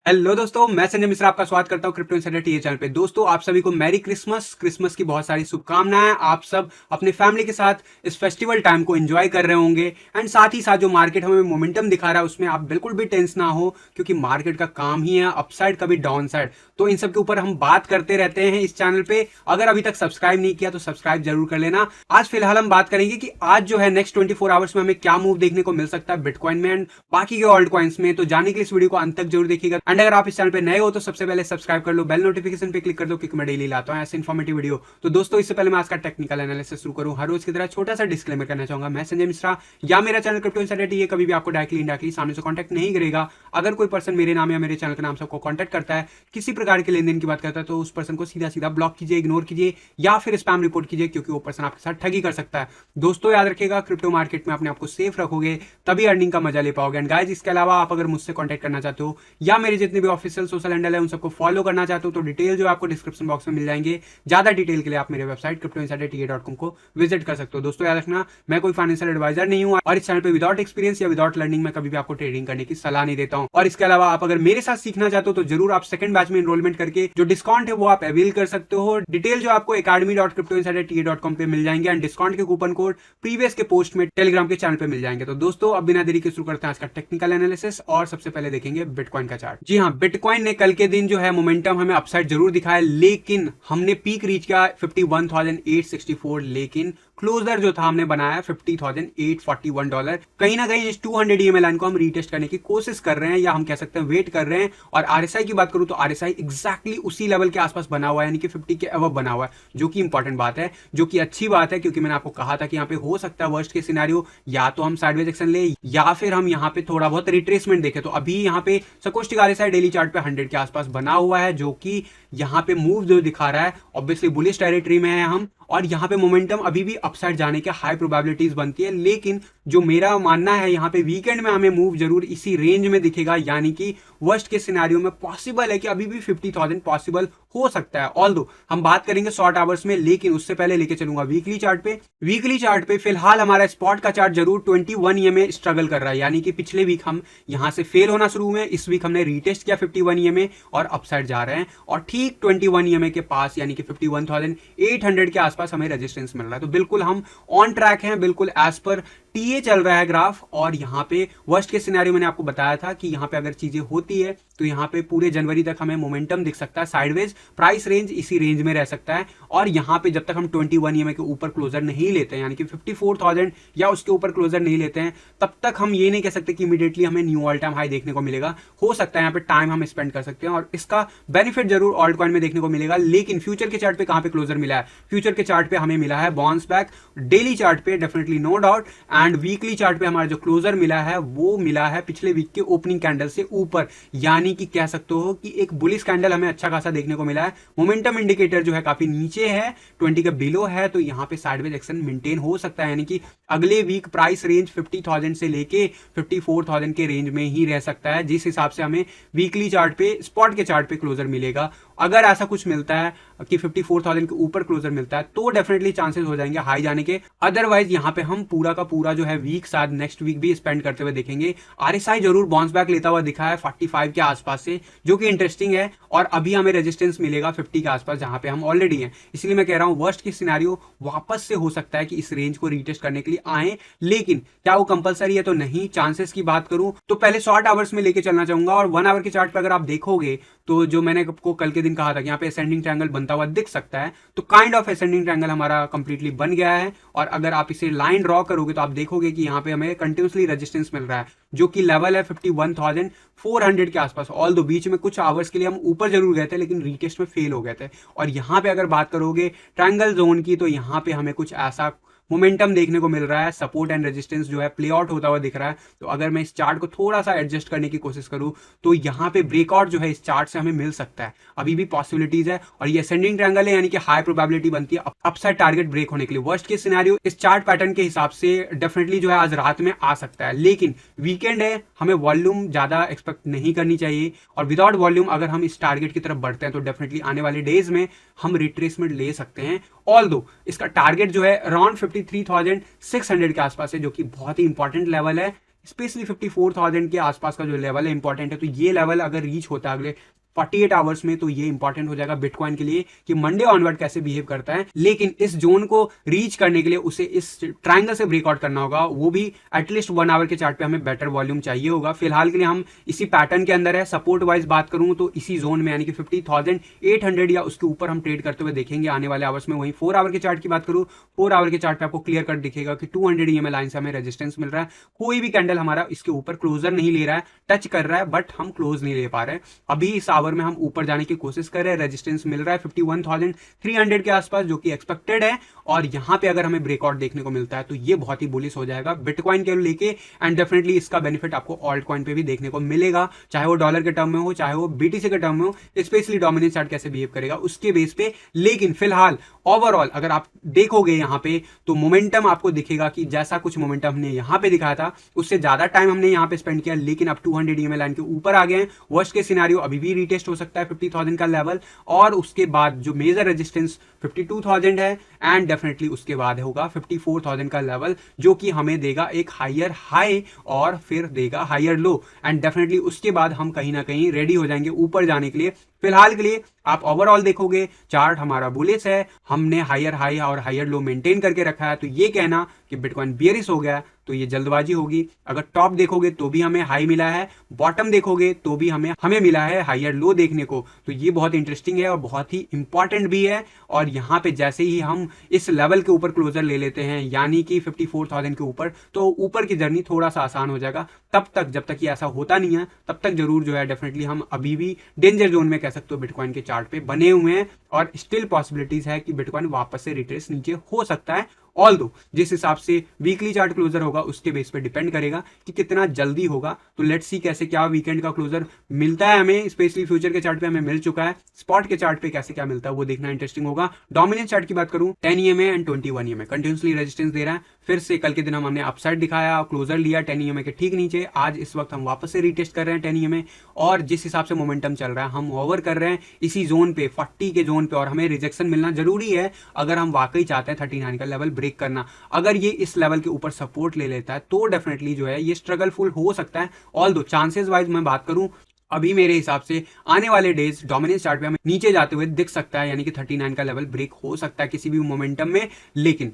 Hello दोस्तों, मैं संजय मिश्रा आपका स्वागत करता हूं क्रिप्टो इनसाइडर टीए चैनल पे। दोस्तों, आप सभी को मैरी क्रिसमस की बहुत सारी शुभकामनाएं। आप सब अपने फैमिली के साथ इस फेस्टिवल टाइम को एंजॉय कर रहे होंगे एंड साथ ही साथ जो मार्केट हमें मोमेंटम दिखा रहा है उसमें आप बिल्कुल भी टेंस ना हो, क्योंकि मार्केट का काम ही है अपसाइड कभी डाउन साइड। तो इन सब के ऊपर हम बात करते रहते हैं इस चैनल पे। अगर अभी तक सब्सक्राइब नहीं किया तो सब्सक्राइब जरूर कर लेना। आज फिलहाल हम बात करेंगे कि आज जो है नेक्स्ट 24 आवर्स में हमें क्या मूव देखने को मिल सकता है बिटकॉइन में एंड बाकी के ऑल्ट कॉइन्स में। तो जाने के लिए इस वीडियो को अंत तक जरूर देखिएगा एंड अगर आप इस चैनल पे नए हो तो सबसे पहले सब्सक्राइब कर लो, बेल नोटिफिकेशन पे क्लिक कर दो, क्योंकि मैं डेली लाता हूं ऐसे इन्फॉर्मेटिव वीडियो। तो दोस्तों, इससे पहले मैं आज का टेक्निकल एनालिसिस शुरू करूं, हर रोज की तरह छोटा सा डिस्क्लेमर करना चाहूंगा। मैं संजय मिश्रा या मेरा चैनल क्रिप्टो इनसाइडर ये कभी भी आपको डायरेक्टली सामने से कॉन्टैक्ट नहीं करेगा। अगर कोई पर्सन मेरे नाम या मेरे चैनल के नाम से आपको कॉन्टैक्ट करता है, किसी प्रकार के लेन देन की बात करता है, तो उस पर्सन को सीधा सीधा ब्लॉक कीजिए, इग्नोर कीजिए या फिर स्पैम रिपोर्ट कीजिए, क्योंकि वो पर्सन आपके साथ ठगी कर सकता है। दोस्तों, याद रखिएगा, क्रिप्टो मार्केट में अपने आप को सेफ रखोगे तभी अर्निंग का मजा ले पाओगे। एंड गाइस, इसके अलावा आप अगर मुझसे कॉन्टैक्ट करना चाहते हो या मेरे जितने भी ऑफिशियल सोशल हैंडल है उन सबको फॉलो करना चाहते हो तो डिटेल जो आपको डिस्क्रिप्शन बॉक्स में मिल जाएंगे। ज्यादा डिटेल के लिए आप मेरे वेबसाइट cryptoinsiderta.com को विजिट कर सकते हो। दोस्तों, याद रखना, मैं कोई फाइनेंशियल एडवाइजर नहीं हूं और इस चैनल पे विदाउट एक्सपीरियंस या विदाउट लर्निंग में कभी भी आपको ट्रेडिंग करने की सलाह नहीं देता हूं। और इसके अलावा आप अगर मेरे साथ सीखना चाहते हो तो जरूर आप सेकंड बैच में एनरोलमेंट करके जो डिस्काउंट है वो आप अवेल कर सकते हो। डिटेल जो आपको academy.cryptoinsiderta.com पे मिल जाएंगे एंड डिस्काउंट के कूपन कोड प्रीवियस के पोस्ट में टेलीग्राम के चैनल पे मिल जाएंगे। तो दोस्तों, अब बिना देरी के शुरू करते हैं आज का टेक्निकल एनालिसिस और सबसे पहले देखेंगे बिटकॉइन का चार्ट। जी हाँ, बिटकॉइन ने कल के दिन जो है मोमेंटम हमें अपसाइड जरूर दिखाया, लेकिन हमने पीक रीच किया 51,864, लेकिन क्लोजर जो था हमने बनाया $50,841। कहीं ना कहीं इस 200 EMA लाइन को हम रीटेस्ट करने की कोशिश कर रहे हैं या हम कह सकते हैं वेट कर रहे हैं। और आरएसआई की बात करूं तो आरएसआई एग्जैक्टली उसी लेवल के आसपास बना हुआ है, यानी कि 50 के अबव बना हुआ है, जो कि इंपॉर्टेंट बात है, जो कि अच्छी बात है, क्योंकि मैंने आपको कहा था कि यहाँ पे हो सकता है वर्स्ट के सिनेरियो या तो हम साइडवेज एक्शन ले या फिर हम यहाँ पे थोड़ा बहुत रिट्रेसमेंट देखें। तो अभी यहाँ पे सकोस्टिक आरएसआई डेली चार्ट पे 100 के आसपास बना हुआ है, जो कि यहाँ पे मूव जो दिखा रहा है ऑब्वियसली बुलिश टेरिटरी में है हम, और यहाँ पे मोमेंटम अभी भी अपसाइड जाने के हाई प्रोबेबिलिटीज बनती है। लेकिन जो मेरा मानना है, यहाँ पे वीकेंड में हमें मूव जरूर इसी रेंज में दिखेगा, यानी कि वर्स्ट के सिनेरियो में पॉसिबल है कि अभी भी 50,000 पॉसिबल हो सकता है। ऑल्दो हम बात करेंगे शॉर्ट आवर्स में, लेकिन उससे पहले लेके चलूंगा वीकली चार्ट पे। वीकली चार्ट पे फिलहाल हमारा स्पॉट का चार्ट जरूर 21 EMA स्ट्रगल कर रहा है, यानी कि पिछले वीक हम यहाँ से फेल होना शुरू हुए, इस वीक हमने रीटेस्ट किया 51 EMA और अपसाइड जा रहे हैं, और ठीक 21 EMA के पास यानी कि 51,800 के आसपास हमें रेजिस्टेंस मिल रहा है। तो बिल्कुल हम ऑन ट्रैक हैं, बिल्कुल एज पर टीए चल रहा है ग्राफ। और यहाँ पे वर्स्ट के सिनेरियो मैंने आपको बताया था कि यहाँ पे अगर चीजें होती है तो यहाँ पे पूरे जनवरी तक हमें मोमेंटम दिख सकता है साइडवेज, प्राइस रेंज इसी रेंज में रह सकता है। और यहाँ पे जब तक हम 21 EMA के ऊपर क्लोजर नहीं लेते हैं, यानी कि 54,000 या उसके ऊपर क्लोजर नहीं लेते हैं, तब तक हम ये नहीं कह सकते कि इमीडिएटली हमें न्यू ऑल टाइम हाई देखने को मिलेगा। हो सकता है यहाँ पे टाइम हम स्पेंड कर सकते हैं और इसका बेनिफिट जरूर ऑल्ट कॉइन में देखने को मिलेगा। लेकिन फ्यूचर के चार्ट पे कहां पे क्लोजर मिला है? फ्यूचर के चार्ट पे हमें मिला है बाउंस बैक, डेली चार्ट पे definitely no doubt, and weekly chart पे हमारा जो क्लोजर मिला है वो मिला है पिछले वीक के ओपनिंग कैंडल से ऊपर, यानी कि कह सकते हो कि एक बुलिश कैंडल हमें अच्छा खासा देखने को मिला है। मोमेंटम इंडिकेटर जो है काफी नीचे है, 20 के बिलो है, तो यहाँ पे साइडवेज एक्शन मेंटेन हो सकता है, यानी कि अगले वीक प्राइस रेंज 50,000 से लेके 54,000 के रेंज में ही रह सकता है, जिस हिसाब से हमें वीकली चार्ट पे स्पॉट के चार्ट पे क्लोजर मिलेगा। अगर ऐसा कुछ मिलता है कि 54,000 के ऊपर क्लोजर मिलता है तो डेफिनेटली चांसेस हो जाएंगे हाई जाने के। अदरवाइज यहाँ पे हम पूरा का पूरा जो है वीक साथ नेक्स्ट वीक भी स्पेंड करते हुए देखेंगे। आरएसआई जरूर बाउंस बैक लेता हुआ दिखा है 45 के आसपास से, जो कि इंटरेस्टिंग है, और अभी हमें रेजिस्टेंस मिलेगा 50 के आसपास जहां पे हम ऑलरेडी हैं। इसलिए मैं कह रहा हूं वर्स्ट की सिनेरियो वापस से हो सकता है कि इस रेंज को रीटेस्ट करने के लिए आए, लेकिन क्या वो कंपलसरी है? तो नहीं। चांसेस की बात करूं तो पहले शॉर्ट आवर्स में लेके चलना चाहूंगा, और 1 आवर के चार्ट पर अगर आप देखोगे तो जो मैंने आपको कल के दिन कहा था कि यहाँ पे असेंडिंग ट्रायंगल बनता हुआ दिख सकता है, तो काइंड ऑफ असेंडिंग ट्रायंगल हमारा कंप्लीटली बन गया है। और अगर आप इसे लाइन ड्रॉ करोगे तो आप देखोगे कि यहाँ पे हमें कंटिन्यूसली रेजिस्टेंस मिल रहा है, जो कि लेवल है 51,400 के आसपास। ऑल दो बीच में कुछ आवर्स के लिए हम ऊपर जरूर गए थे, लेकिन रीटेस्ट में फेल हो गए थे। और यहाँ पे अगर बात करोगे ट्रायंगल जोन की, तो यहाँ पे हमें कुछ ऐसा मोमेंटम देखने को मिल रहा है, सपोर्ट एंड रेजिस्टेंस जो है प्ले आउट होता हुआ दिख रहा है। तो अगर मैं इस चार्ट को थोड़ा सा एडजस्ट करने की कोशिश करूं तो यहाँ पे ब्रेकआउट जो है इस चार्ट से हमें मिल सकता है, अभी भी पॉसिबिलिटीज है। और ये असेंडिंग ट्रायंगल है, यानी कि हाई प्रोबेबिलिटी बनती है अपसाइड टारगेट ब्रेक होने के लिए। वर्स्ट के सिनेरियो इस चार्ट पैटर्न के हिसाब से डेफिनेटली जो है आज रात में आ सकता है, लेकिन वीकेंड है, हमें वॉल्यूम ज्यादा एक्सपेक्ट नहीं करनी चाहिए। और विदाउट वॉल्यूम अगर हम इस टारगेट की तरफ बढ़ते हैं तो डेफिनेटली आने वाले डेज में हम रिट्रेसमेंट ले सकते हैं। ऑल्दो इसका टारगेट जो है अराउंड 53,600 के आसपास है, जो कि बहुत ही इंपॉर्टेंट लेवल है। स्पेशली 54,000 के आसपास का जो लेवल है इंपॉर्टेंट है। तो ये लेवल अगर रीच होता है अगले 48 आवर्स में तो ये इंपॉर्टेंट हो जाएगा बिटकॉइन के लिए कि मंडे ऑनवर्ड कैसे बिहेव करता है। लेकिन इस जोन को रीच करने के लिए उसे इस ट्रायंगल से ब्रेकआउट करना होगा, वो भी एटलीस्ट 1 आवर के चार्ट पे हमें बेटर वॉल्यूम चाहिए होगा। फिलहाल के लिए हम इसी पैटर्न के अंदर है। सपोर्ट वाइज बात करूं तो इसी जोन में यानी कि 50,800 या उसके ऊपर हम ट्रेड करते हुए देखेंगे आने वाले आवर्स में। वहीं 4 आवर के चार्ट की बात करूं, 4 आवर के चार्ट पे आपको क्लियर कट दिखेगा कि 200 EMA लाइन से हमें रेजिस्टेंस मिल रहा है। कोई भी कैंडल हमारा इसके ऊपर क्लोजर नहीं ले रहा है, टच कर रहा है बट हम क्लोज नहीं ले पा रहे। अभी इस आवर में हम ऊपर जाने की कोशिश कर रहे हैं, रेजिस्टेंस मिल रहा है 51,300 के आसपास जो कि एक्सपेक्टेड है। और यहां पे अगर हमें ब्रेकआउट देखने को मिलता है तो ये बहुत ही बुलिश हो जाएगा बिटकॉइन के लेके। एंड डेफिनेटली इसका बेनिफिट आपको ऑल्ट कॉइन पे भी देखने को मिलेगा, चाहे वो डॉलर के टर्म में हो चाहे वो बीटीसी के टर्म में हो। स्पेशली डोमिनेंस चार्ट कैसे बिहेव करेगा उसके बेस पे। लेकिन फिलहाल ओवरऑल अगर आप देखोगे यहां पे तो मोमेंटम आपको दिखेगा कि जैसा कुछ मोमेंटम हमने यहां पे दिखाया था उससे ज्यादा टाइम हमने यहां पे स्पेंड किया, लेकिन अब 200 EMA लाइन के ऊपर आ गए हैं। वर्स्ट के सिनेरियो अभी भी रीटेस्ट हो सकता है 50,000 का लेवल, और उसके बाद जो मेजर रेजिस्टेंस 52,000 है एंड डेफिनेटली उसके बाद होगा 54,000 का लेवल जो कि हमें देगा एक हायर हाई और फिर देगा हायर लो। एंड डेफिनेटली उसके बाद हम कहीं ना कहीं रेडी हो जाएंगे ऊपर जाने के लिए। फिलहाल के लिए आप ओवरऑल देखोगे चार्ट हमारा बुलिश है, हमने हायर हाई और हायर लो मेंटेन करके रखा है। तो ये कहना कि बिटकॉइन बियरिश हो गया तो ये जल्दबाजी होगी। अगर टॉप देखोगे तो भी हमें हाई मिला है, बॉटम देखोगे तो भी हमें मिला है हायर लो देखने को। तो ये बहुत इंटरेस्टिंग है और बहुत ही इंपॉर्टेंट भी है। और यहाँ पे जैसे ही हम इस लेवल के ऊपर क्लोजर ले लेते हैं यानी कि 54,000 के ऊपर, तो ऊपर की जर्नी थोड़ा सा आसान हो जाएगा। तब तक जब तक ये ऐसा होता नहीं है तब तक जरूर जो है डेफिनेटली हम अभी भी डेंजर जोन में कह सकते हो बिटकॉइन के चार्ट पे बने हुए हैं। और स्टिल पॉसिबिलिटीज है कि बिटकॉइन वापस से रिट्रेस नीचे हो सकता है। ऑल दो जिस हिसाब से वीकली चार्ट क्लोजर होगा उसके बेस पे डिपेंड करेगा कि कितना जल्दी होगा। तो लेट्स सी कैसे क्या वीकेंड का क्लोजर मिलता है हमें। स्पेशली फ्यूचर के चार्ट पे हमें मिल चुका है, स्पॉट के चार्ट पे कैसे क्या मिलता है वो देखना इंटरेस्टिंग होगा। डोमिनेंस चार्ट की बात करूं 10 EMA and 21 EMA continuously resistance दे रहा है। फिर से कल के दिन हमने अपसाइड दिखाया, क्लोजर लिया 10 EMA के ठीक नीचे। आज इस वक्त हम वापस से रीटेस्ट कर रहे हैं 10 EMA, और जिस हिसाब से मोमेंटम चल रहा है हम ओवर कर रहे हैं इसी जोन पे 40 के जोन पे। और हमें रिजेक्शन मिलना जरूरी है अगर हम वाकई चाहते हैं 39 का लेवल ब्रेक करना। अगर ये इस लेवल के ऊपर सपोर्ट ले लेता है तो डेफिनेटली जो है ये स्ट्रगलफुल हो सकता है। ऑल दो चांसेस वाइज मैं बात करूं अभी मेरे हिसाब से आने वाले डेज डोमिनेंस चार्ट पे हमें नीचे जाते हुए दिख सकता है, यानी कि 39 का लेवल ब्रेक हो सकता है किसी भी मोमेंटम में। लेकिन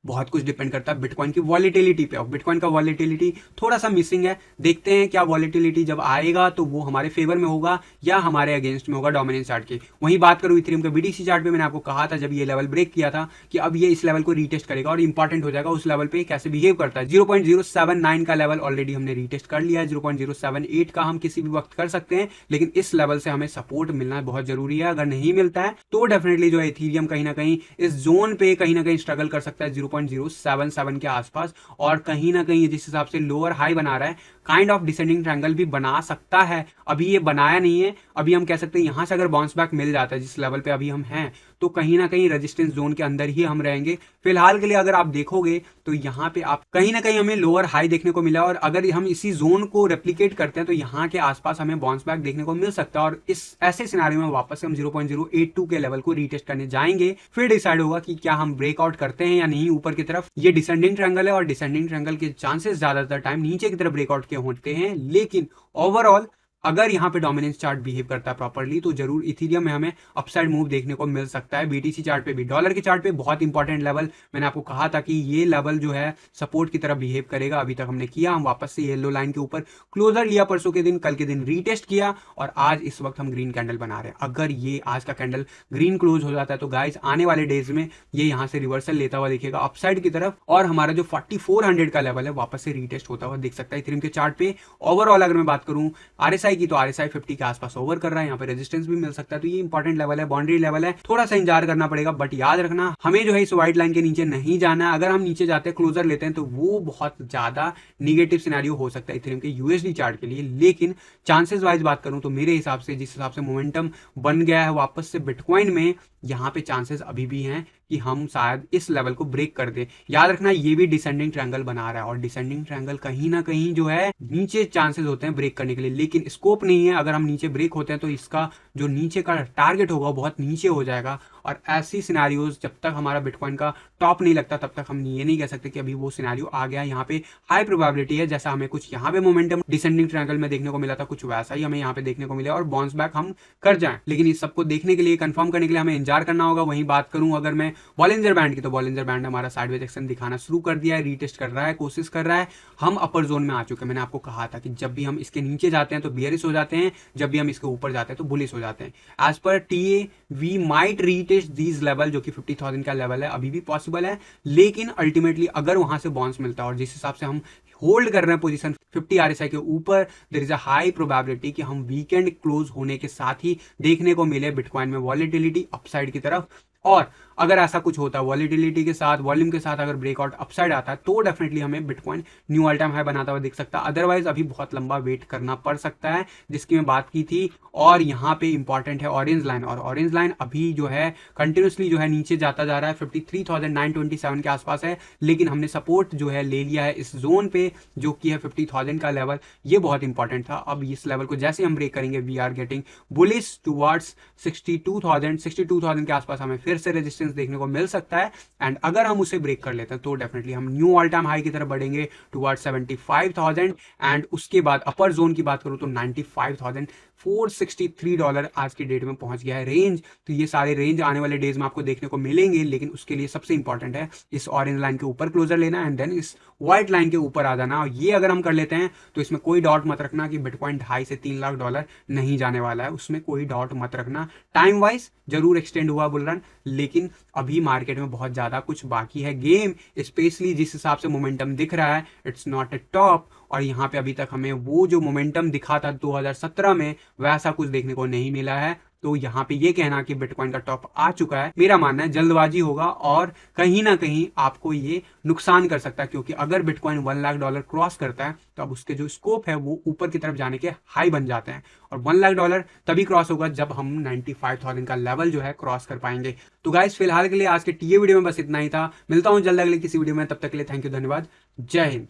बहुत कुछ डिपेंड करता है बिटकॉइन की वॉलेटिलिटी पे। और बिटकॉइन का वॉलेटिलिटी थोड़ा सा मिसिंग है। देखते हैं क्या वॉलेटिलिटी जब आएगा तो वो हमारे फेवर में होगा या हमारे अगेंस्ट में होगा डोमिनेंस चार्ट के। वहीं बात करूं इथेरियम के बीटीसी चार्ट पे, मैंने आपको कहा था जब ये लेवल ब्रेक किया था कि अब ये इस लेवल को रीटेस्ट करेगा और इंपॉर्टेंट हो जाएगा उस लेवल पे कैसे बिहेव करता है। 0.079 का लेवल ऑलरेडी हमने रीटेस्ट कर लिया है, 0.078 का हम किसी भी वक्त कर सकते हैं। लेकिन इस लेवल से हमें सपोर्ट मिलना बहुत जरूरी है। अगर नहीं मिलता है तो डेफिनेटली जो है इथेरियम कहीं ना कहीं इस जोन पे कहीं ना कहीं स्ट्रगल कर सकता है 0.077 के आसपास। और कहीं ना कहीं जिस हिसाब से लोअर हाई बना रहा है काइंड ऑफ डिसेंडिंग ट्रायंगल भी बना सकता है। अभी ये बनाया नहीं है, अभी हम कह सकते हैं यहां से अगर बाउंस बैक मिल जाता है जिस लेवल पे अभी हम हैं तो कहीं ना कहीं रेजिस्टेंस जोन के अंदर ही हम रहेंगे। फिलहाल के लिए अगर आप देखोगे तो यहाँ पे आप कहीं ना कहीं हमें लोअर हाई देखने को मिला, और अगर हम इसी जोन को रेप्लिकेट करते हैं तो यहाँ के आसपास हमें बाउंस बैक देखने को मिल सकता है। और इस ऐसे सिनेरियो में वापस से हम 0.082 के लेवल को रीटेस्ट करने जाएंगे, फिर डिसाइड होगा कि क्या हम ब्रेकआउट करते हैं या नहीं ऊपर की तरफ। ये डिसेंडिंग ट्रायंगल है और डिसेंडिंग ट्रायंगल के चांसेस ज्यादातर टाइम नीचे की तरफ ब्रेकआउट के होते हैं। लेकिन ओवरऑल अगर यहाँ पे डोमिनेंस चार्ट बिहेव करता है प्रॉपर्ली तो जरूर इथेरियम में हमें अपसाइड मूव देखने को मिल सकता है। बीटीसी चार्ट पे भी, डॉलर के चार्ट पे बहुत इंपॉर्टेंट लेवल मैंने आपको कहा था कि ये लेवल जो है सपोर्ट की तरफ बिहेव करेगा। अभी तक हमने किया, हम वापस से येलो लाइन के ऊपर क्लोजर लिया परसों के दिन, कल के दिन रीटेस्ट किया और आज इस वक्त हम ग्रीन कैंडल बना रहे हैं। अगर ये आज का कैंडल ग्रीन क्लोज हो जाता है तो गाइस आने वाले डेज में ये यहाँ से रिवर्सल लेता हुआ दिखेगा अपसाइड की तरफ, और हमारा जो 4400 का लेवल है वापस से रीटेस्ट होता हुआ दिख सकता है इथेरियम के चार्ट पे। ओवरऑल अगर मैं बात करूं आरएसआई की तो आरएसआई 50 के आसपास ओवर कर रहा है, यहाँ पे रेजिस्टेंस भी मिल सकता है। तो ये इंपॉर्टेंट लेवल है, बाउंड्री लेवल है, थोड़ा सा इंतजार करना पड़ेगा। बट याद रखना हमें जो है इस व्हाइट लाइन के नीचे नहीं जाना है। अगर हम नीचे जाते हैं क्लोजर लेते हैं तो वो बहुत ज्यादा निगेटिव सिनेरियो हो सकता है इथेरियम के यूएसडी चार्ट के लिए। लेकिन चांसेस वाइज बात करूं तो मेरे हिसाब से जिस हिसाब से मोमेंटम बन गया है वापस से बिटकॉइन में, यहाँ पे चांसेस अभी भी हैं कि हम शायद इस लेवल को ब्रेक कर दे। याद रखना ये भी डिसेंडिंग ट्रायंगल बना रहा है और डिसेंडिंग ट्रायंगल कहीं ना कहीं जो है नीचे चांसेस होते हैं ब्रेक करने के लिए, लेकिन स्कोप नहीं है। अगर हम नीचे ब्रेक होते हैं तो इसका जो नीचे का टारगेट होगा बहुत नीचे हो जाएगा और ऐसी सिनेरियोज जब तक हमारा बिटकॉइन का टॉप नहीं लगता तब तक हम ये नहीं कह सकते कि अभी वो सिनेरियो आ गया। यहाँ पे हाई प्रोबेबिलिटी है, जैसा हमें कुछ यहाँ पे मोमेंटम डिसेंडिंग ट्रायंगल में देखने को मिला था, कुछ वैसा ही हमें यहाँ पे देखने को मिले और बाउंस बैक हम कर जाएं। लेकिन इस सबको देखने के लिए, कंफर्म करने के लिए हमें इंतजार करना होगा। वहीं बात करूं अगर मैं बॉलिंजर बैंड की, तो बॉलिंजर बैंड हमारा साइडवेज एक्शन दिखाना शुरू कर दिया है, रीटेस्ट कर रहा है, कोशिश कर रहा है। हम अपर जोन में आ चुके हैं। मैंने आपको कहा था कि जब भी हम इसके नीचे जाते हैं तो बियरिश हो जाते हैं, जब भी हम इसके ऊपर जाते हैं तो बुलिश हो जाते हैं। As per TA we might retest these level, जो कि 50,000 का लेवल है, अभी भी पॉसिबल है। लेकिन अल्टीमेटली अगर वहां से बाउंस मिलता है और जिस हिसाब से हम होल्ड कर रहे हैं पोजीशन 50 RSI के ऊपर, there is a high probability कि हम वीकेंड क्लोज होने के साथ ही देखने को मिले बिटकॉइन में वॉलेटिलिटी अपसाइड की तरफ। और अगर ऐसा कुछ होता है वॉलेटिलिटी के साथ, वॉल्यूम के साथ, अगर ब्रेकआउट अपसाइड आता है तो डेफिनेटली हमें bitcoin knew all time high बनाता हुआ दिख सकता है। अदरवाइज अभी बहुत लंबा वेट करना पड़ सकता है, जिसकी मैं बात की थी। और यहाँ पे इंपॉर्टेंट है ऑरेंज लाइन, और ऑरेंज लाइन अभी जो है कंटिन्यूसली जो है नीचे जाता जा रहा है, 53,927 के आसपास है। लेकिन हमने सपोर्ट जो है ले लिया है इस जोन पे, जो कि है 50,000 का लेवल। ये बहुत इंपॉर्टेंट था। अब इस लेवल को जैसे हम ब्रेक करेंगे, we are getting bullish towards 62,000 के आसपास हमें फिर से रेजिस्टेंस देखने को मिल सकता है। एंड अगर हम उसे ब्रेक कर लेते हैं तो डेफिनेटली हम न्यू ऑल टाइम हाई की तरफ बढ़ेंगे टुवर्ड्स 75,000। एंड उसके बाद अपर जोन की बात करूं तो $95,463 आज की डेट में पहुंच गया है रेंज। तो ये सारे रेंज आने वाले डेज में आपको देखने को मिलेंगे, लेकिन उसके लिए सबसे इंपॉर्टेंट है इस ऑरेंज लाइन के ऊपर क्लोजर लेना एंड देन इस व्हाइट लाइन के ऊपर आ जाना। और ये अगर हम कर लेते हैं तो इसमें कोई डाउट मत रखना कि बिटकॉइन 2.5 से 3 लाख डॉलर नहीं जाने वाला है, उसमें कोई डाउट मत रखना। टाइम वाइज जरूर एक्सटेंड हुआ बुल रन, लेकिन अभी मार्केट में बहुत ज्यादा कुछ बाकी है गेम, स्पेशली जिस हिसाब से मोमेंटम दिख रहा है, इट्स नॉट ए टॉप। और यहाँ पे अभी तक हमें वो जो मोमेंटम दिखा था 2017 में, वैसा कुछ देखने को नहीं मिला है। तो यहाँ पे ये कहना कि बिटकॉइन का टॉप आ चुका है, मेरा मानना है जल्दबाजी होगा और कहीं ना कहीं आपको ये नुकसान कर सकता है। क्योंकि अगर बिटकॉइन 1 लाख डॉलर क्रॉस करता है तो अब उसके जो स्कोप है वो ऊपर की तरफ जाने के हाई बन जाते हैं, और 1 लाख डॉलर तभी क्रॉस होगा जब हम 95,000 का लेवल जो है क्रॉस कर पाएंगे। तो गाइस फिलहाल के लिए आज के टीए वीडियो में बस इतना ही था। मिलता हूं जल्द अगले किसी वीडियो में, तब तक के लिए थैंक यू, धन्यवाद, जय हिंद।